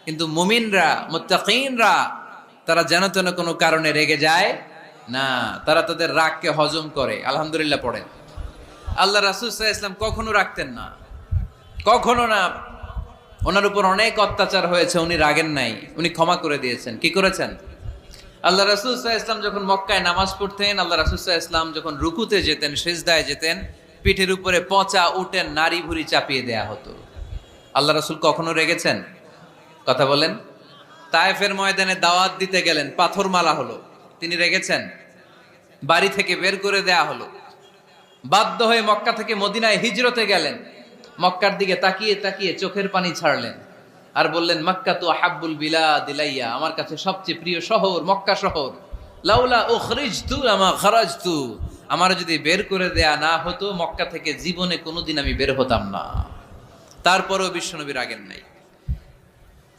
কিন্তু মুমিনরা মুত্তাকিনরা তারা যেন তেন কোনো কারণে রেগে যায় না, তারা তাদের রাগকে হজম করে। আলহামদুলিল্লাহ পড়েন। আল্লাহ রাসূল সাল্লাল্লাহু আলাইহি ওয়াসাল্লাম কখনো রাখতেন না, কখনো না। ওনার উপর অনেক অত্যাচার হয়েছে, উনি রাগেন নাই, উনি ক্ষমা করে দিয়েছেন। কি করেছেন? আল্লাহ রাসূল সাল্লাল্লাহু আলাইহি ওয়াসাল্লাম যখন মক্কায় নামাজ পড়তেন, আল্লাহ রাসূল সাল্লাল্লাহু আলাইহি ওয়াসাল্লাম যখন রুকুতে যেতেন, সিজদায় যেতেন, পিঠের উপরে পচা উটের নাড়ি ভুঁড়ি চাপিয়ে দেয়া হতো। আল্লাহ রাসূল কখনো রেগেছেন? কথা বলেন। তায়েফের ময়দানে দাওয়াত দিতে গেলেন, পাথর মারা হলো, তিনি রেগেছেন? বাড়ি থেকে বের করে দেয়া হলো, বাধ্য হয়ে মক্কা থেকে মদিনায় হিজরতে গেলেন, মক্কার দিকে তাকিয়ে তাকিয়ে চোখের পানি ছাড়লেন আর বললেন, মক্কা তো আহাব্বুল বিলাদ ইলাইয়া, আমার কাছে সবচেয়ে প্রিয় শহর মক্কা শহর। লাউলা উখরিজতু লামা খারাজতু, আমার যদি বের করে দেয়া না হতো মক্কা থেকে জীবনে কোনোদিন আমি বের হতাম না। তারপরেও বিশ্বনবী রাগেন নাই।